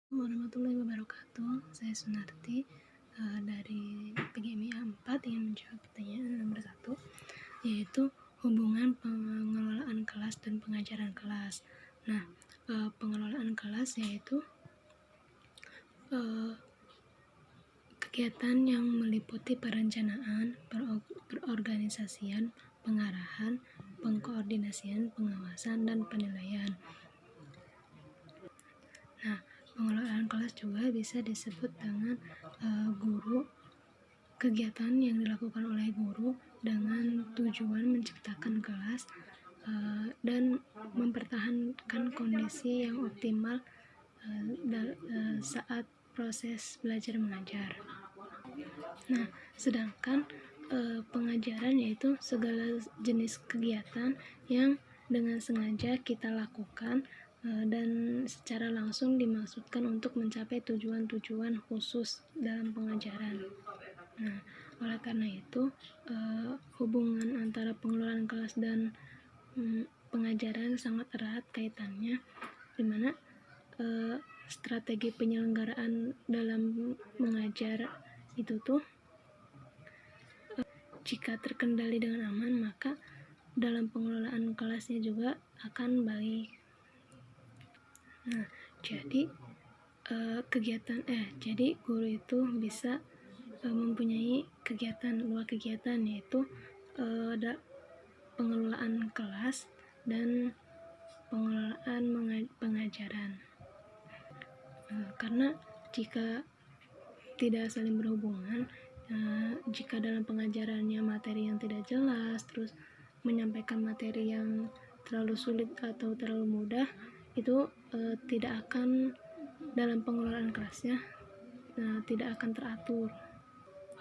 Warahmatullahi wabarakatuh. Saya Sunarti dari PGMI 4 yang menjawab pertanyaan nomor 1, yaitu hubungan pengelolaan kelas dan pengajaran kelas. Nah, pengelolaan kelas yaitu kegiatan yang meliputi perencanaan, perorganisasian, pengarahan, pengkoordinasian, pengawasan, dan penilaian. Nah, pengelolaan kelas juga bisa disebut dengan guru, kegiatan yang dilakukan oleh guru dengan tujuan menciptakan kelas dan mempertahankan kondisi yang optimal saat proses belajar mengajar. Nah, sedangkan pengajaran yaitu segala jenis kegiatan yang dengan sengaja kita lakukan dan secara langsung dimaksudkan untuk mencapai tujuan-tujuan khusus dalam pengajaran. Nah, oleh karena itu hubungan antara pengelolaan kelas dan pengajaran sangat erat kaitannya, di mana strategi penyelenggaraan dalam mengajar itu tuh jika terkendali dengan aman, maka dalam pengelolaan kelasnya juga akan baik. Nah, jadi jadi guru itu bisa mempunyai dua kegiatan, yaitu ada pengelolaan kelas dan pengelolaan pengajaran. Karena jika tidak saling berhubungan, jika dalam pengajarannya materi yang tidak jelas, terus menyampaikan materi yang terlalu sulit atau terlalu mudah, itu tidak akan dalam pengelolaan kelasnya tidak akan teratur.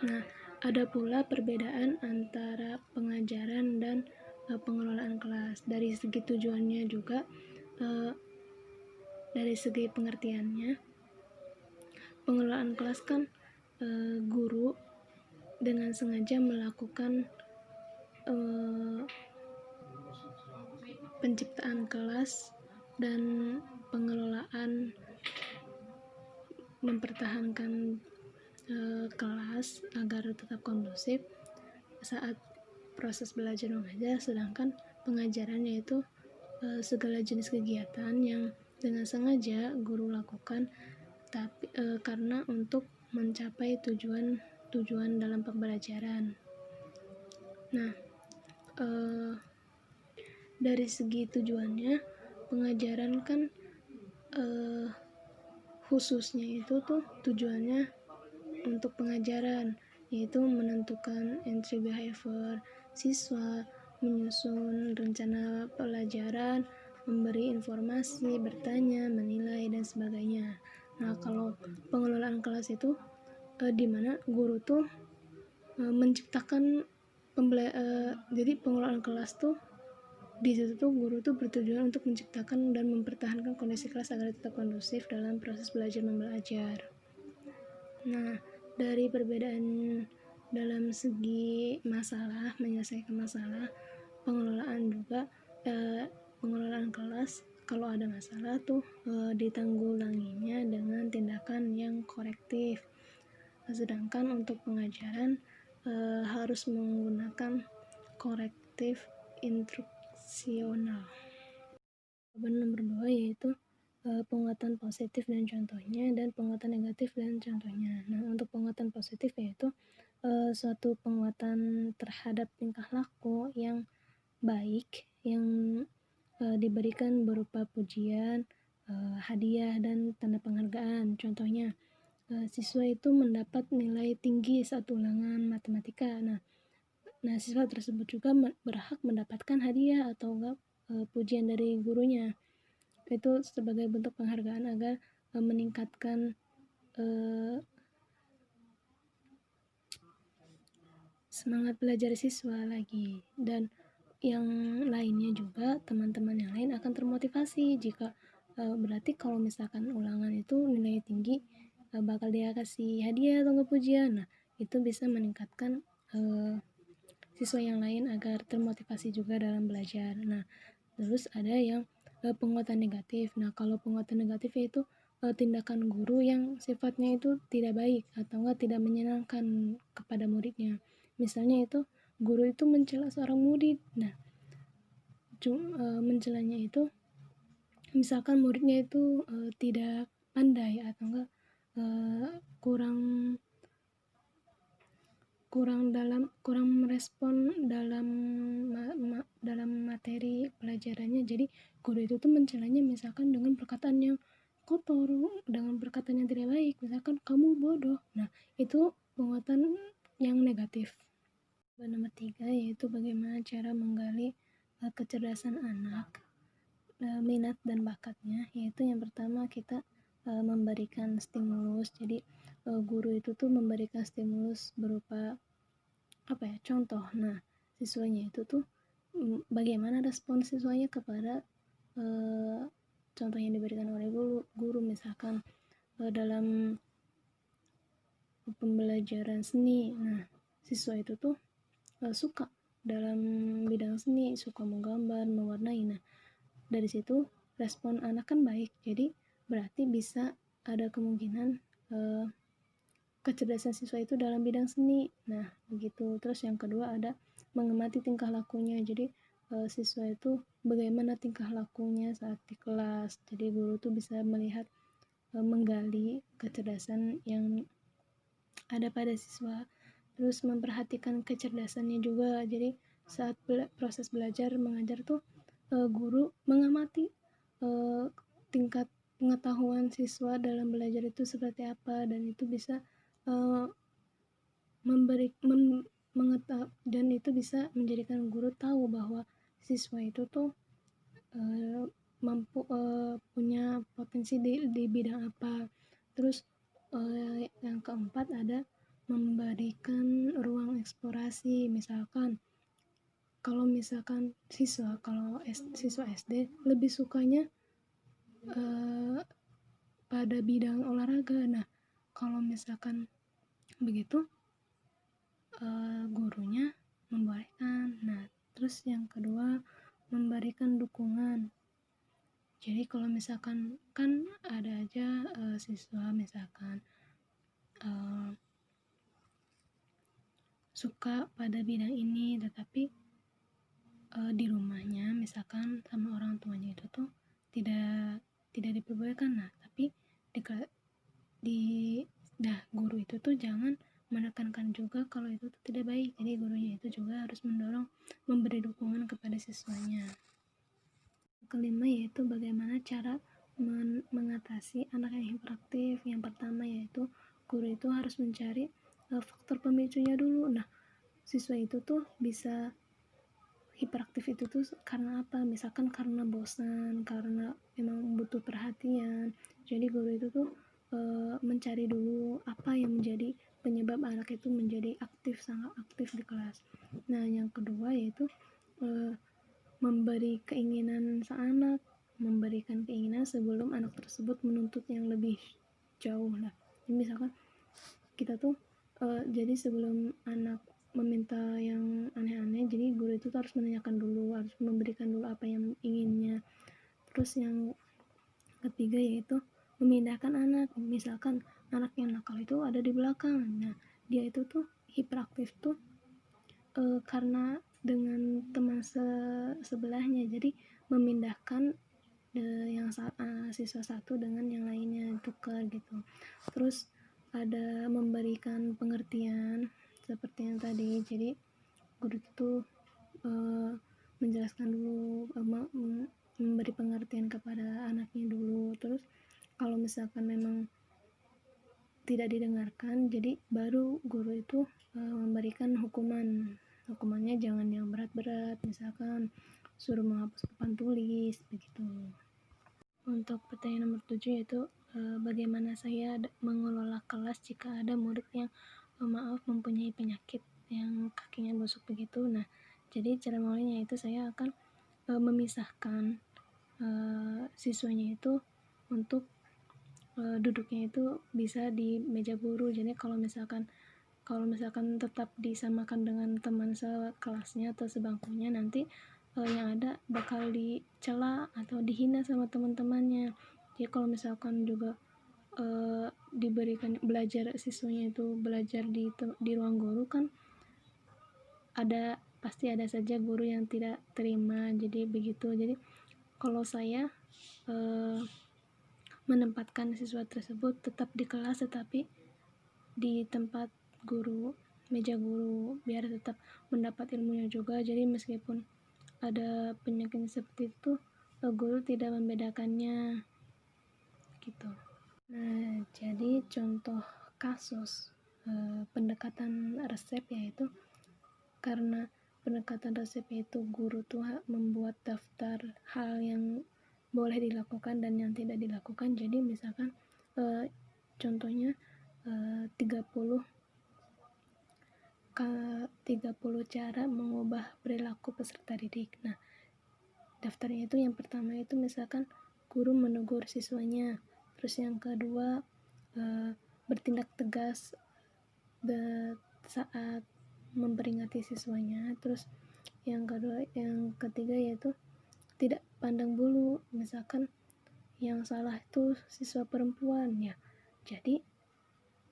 Nah, ada pula perbedaan antara pengajaran dan pengelolaan kelas. Dari segi tujuannya juga, dari segi pengertiannya, pengelolaan kelas kan guru dengan sengaja melakukan penciptaan kelas dan pengelolaan mempertahankan kelas agar tetap kondusif saat proses belajar mengajar, sedangkan pengajarannya itu segala jenis kegiatan yang dengan sengaja guru lakukan tapi karena untuk mencapai tujuan dalam pembelajaran. Nah, dari segi tujuannya, pengajaran kan khususnya itu tuh tujuannya untuk pengajaran, yaitu menentukan entry behavior siswa, menyusun rencana pelajaran, memberi informasi, bertanya, menilai, dan sebagainya. Nah, kalau pengelolaan kelas itu di mana guru tuh menciptakan jadi pengelolaan kelas tuh di situ tuh guru tuh bertujuan untuk menciptakan dan mempertahankan kondisi kelas agar tetap kondusif dalam proses belajar membelajar. Nah, dari perbedaan dalam segi masalah, menyelesaikan masalah, pengelolaan juga pengelolaan kelas, kalau ada masalah tuh ditanggulanginya dengan tindakan yang korektif. Sedangkan untuk pengajaran harus menggunakan korektif instruksional. Jawaban nomor 2 yaitu penguatan positif dan contohnya, dan penguatan negatif dan contohnya. Nah, untuk penguatan positif yaitu suatu penguatan terhadap tingkah laku yang baik yang diberikan berupa pujian, hadiah, dan tanda penghargaan. Contohnya, siswa itu mendapat nilai tinggi saat ulangan matematika. Nah, siswa tersebut juga berhak mendapatkan hadiah atau pujian dari gurunya. Itu sebagai bentuk penghargaan agar meningkatkan semangat belajar siswa lagi. Dan yang lainnya juga, teman-teman yang lain akan termotivasi jika berarti kalau misalkan ulangan itu nilai tinggi bakal dia kasih hadiah atau pujian. Nah, itu bisa meningkatkan siswa yang lain agar termotivasi juga dalam belajar. Nah, terus ada yang penguatan negatif. Nah, kalau penguatan negatif itu tindakan guru yang sifatnya itu tidak baik atau enggak tidak menyenangkan kepada muridnya. Misalnya itu guru itu mencela seorang murid. Nah, mencelanya itu misalkan muridnya itu tidak pandai atau enggak kurang kurang merespon dalam materi pelajarannya. Jadi guru itu tuh mencelanya misalkan dengan perkataan yang kotor, dengan perkataan yang tidak baik, misalkan kamu bodoh. Nah, itu penguatan yang negatif. Nomor 3 yaitu bagaimana cara menggali kecerdasan anak, minat dan bakatnya. Yaitu yang pertama kita memberikan stimulus. Jadi guru itu tuh memberikan stimulus berupa contoh. Nah, siswanya itu tuh bagaimana respon siswanya kepada contoh yang diberikan oleh guru misalkan dalam pembelajaran seni. Nah, siswa itu tuh suka dalam bidang seni, suka menggambar, mewarnai. Nah, dari situ respon anak kan baik, jadi berarti bisa ada kemungkinan kecerdasan siswa itu dalam bidang seni. Nah, begitu. Terus yang kedua ada mengamati tingkah lakunya. Jadi siswa itu bagaimana tingkah lakunya saat di kelas. Jadi guru tuh bisa melihat menggali kecerdasan yang ada pada siswa. Terus memperhatikan kecerdasannya juga. Jadi saat proses belajar mengajar tuh guru mengamati tingkat pengetahuan siswa dalam belajar itu seperti apa, dan itu bisa dan itu bisa menjadikan guru tahu bahwa siswa itu tuh mampu punya potensi di bidang apa. Terus yang keempat ada memberikan ruang eksplorasi. Misalkan kalau siswa SD lebih sukanya pada bidang olahraga. Nah, kalau misalkan begitu gurunya membolehkan. Nah, terus yang kedua memberikan dukungan. Jadi kalau misalkan kan ada aja siswa misalkan suka pada bidang ini, tetapi di rumahnya misalkan sama orang tuanya itu tuh tidak diperbolehkan. Nah, tapi guru itu tuh jangan menekankan juga kalau itu tuh tidak baik. Jadi gurunya itu juga harus mendorong, memberi dukungan kepada siswanya. Kelima yaitu bagaimana cara mengatasi anak yang hiperaktif. Yang pertama yaitu guru itu harus mencari faktor pemicunya dulu. Nah, siswa itu tuh bisa hiperaktif itu tuh karena apa? Misalkan karena bosan, karena memang butuh perhatian. Jadi guru itu tuh mencari dulu apa yang menjadi penyebab anak itu menjadi sangat aktif di kelas. Nah, yang kedua yaitu memberi keinginan anak, memberikan keinginan sebelum anak tersebut menuntut yang lebih jauh. Nah, misalkan kita tuh jadi sebelum anak meminta yang aneh-aneh, jadi guru itu harus menanyakan dulu, harus memberikan dulu apa yang inginnya. Terus yang ketiga yaitu memindahkan anak. Misalkan anak yang nakal itu ada di belakang. Nah, dia itu tuh hiperaktif tuh karena dengan teman sebelahnya. Jadi memindahkan yang siswa satu dengan yang lainnya, tukar gitu. Terus ada memberikan pengertian seperti yang tadi. Jadi guru itu menjelaskan dulu, memberi pengertian kepada anaknya dulu. Terus kalau misalkan memang tidak didengarkan, jadi baru guru itu memberikan hukumannya jangan yang berat-berat, misalkan suruh menghapus papan tulis begitu. Untuk pertanyaan nomor 7 yaitu bagaimana saya mengelola kelas jika ada murid yang mempunyai penyakit yang kakinya busuk begitu. Nah, jadi cara mengolahnya itu saya akan memisahkan siswanya itu untuk duduknya itu bisa di meja guru. Jadi kalau misalkan tetap disamakan dengan teman sekelasnya atau sebangkunya, nanti yang ada bakal dicela atau dihina sama teman-temannya. Jadi kalau misalkan juga diberikan belajar, siswanya itu belajar di ruang guru kan pasti ada saja guru yang tidak terima, jadi begitu. Jadi kalau saya menempatkan siswa tersebut tetap di kelas tetapi di tempat guru, meja guru, biar tetap mendapat ilmunya juga. Jadi meskipun ada penyakit seperti itu, guru tidak membedakannya gitu. Nah, jadi contoh kasus pendekatan resep yaitu karena pendekatan resep itu guru tuh membuat daftar hal yang boleh dilakukan dan yang tidak dilakukan. Jadi misalkan contohnya 30 cara mengubah perilaku peserta didik. Nah, daftarnya itu yang pertama itu misalkan guru menegur siswanya, terus yang kedua bertindak tegas saat memperingati siswanya, terus yang ketiga yaitu tidak pandang bulu, misalkan yang salah itu siswa perempuan ya, jadi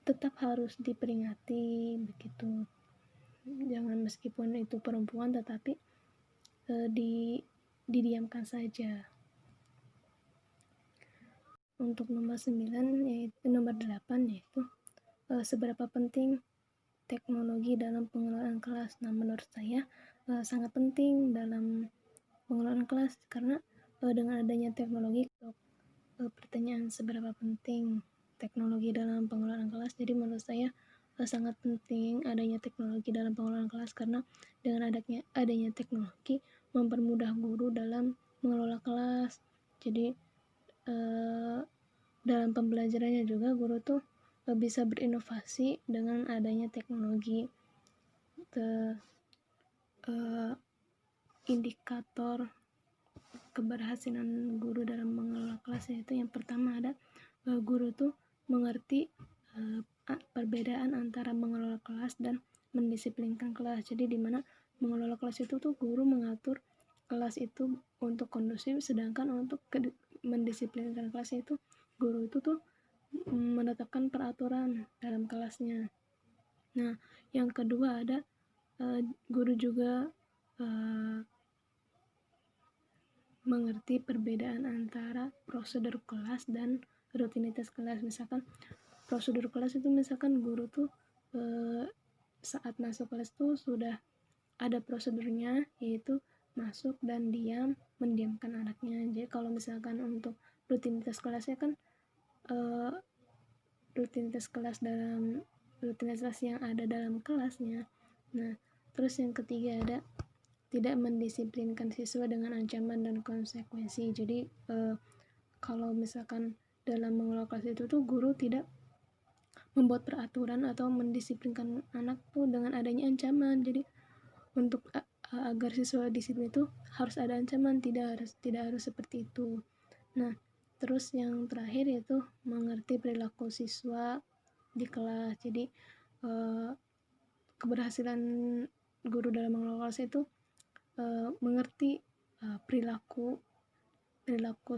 tetap harus diperingati begitu, jangan meskipun itu perempuan tetapi didiamkan saja. Untuk nomor 8 yaitu seberapa penting teknologi dalam pengelolaan kelas. Nah, menurut saya sangat penting dalam pengelolaan kelas karena dengan adanya teknologi, pertanyaan seberapa penting teknologi dalam pengelolaan kelas, jadi menurut saya sangat penting adanya teknologi dalam pengelolaan kelas karena dengan adanya teknologi mempermudah guru dalam mengelola kelas. Jadi dalam pembelajarannya juga guru tuh bisa berinovasi dengan adanya teknologi. Indikator keberhasilan guru dalam mengelola kelas yaitu yang pertama ada guru tuh mengerti perbedaan antara mengelola kelas dan mendisiplinkan kelas. Jadi dimana mengelola kelas itu tuh guru mengatur kelas itu untuk kondusif, sedangkan untuk mendisiplinkan kelas itu guru itu tuh menetapkan peraturan dalam kelasnya. Nah, yang kedua ada guru juga mengerti perbedaan antara prosedur kelas dan rutinitas kelas. Misalkan prosedur kelas itu misalkan guru tuh saat masuk kelas tuh sudah ada prosedurnya, yaitu masuk dan mendiamkan anaknya. Jadi kalau misalkan untuk rutinitas kelasnya kan rutinitas kelas yang ada dalam kelasnya. Nah, terus yang ketiga ada tidak mendisiplinkan siswa dengan ancaman dan konsekuensi. Jadi kalau misalkan dalam mengelola kelas itu tuh guru tidak membuat peraturan atau mendisiplinkan anak tuh dengan adanya ancaman. Jadi untuk agar siswa disiplin itu harus ada ancaman, tidak harus seperti itu. Nah, terus yang terakhir yaitu mengerti perilaku siswa di kelas. Jadi keberhasilan guru dalam mengelola kelas itu mengerti perilaku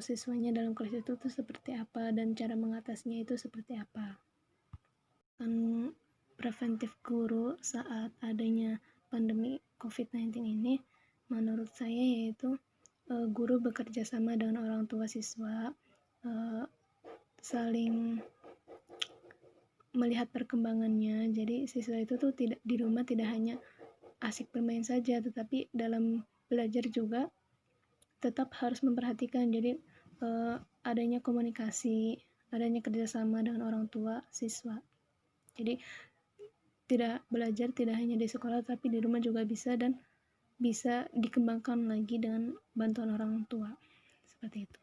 siswanya dalam kelas itu tuh seperti apa dan cara mengatasinya itu seperti apa. Dan preventif guru saat adanya pandemi COVID-19 ini menurut saya yaitu guru bekerja sama dengan orang tua siswa, saling melihat perkembangannya. Jadi siswa itu tuh di rumah tidak hanya asik bermain saja, tetapi dalam belajar juga tetap harus memperhatikan. Jadi adanya komunikasi, adanya kerjasama dengan orang tua siswa. Jadi belajar tidak hanya di sekolah tapi di rumah juga bisa, dan bisa dikembangkan lagi dengan bantuan orang tua seperti itu.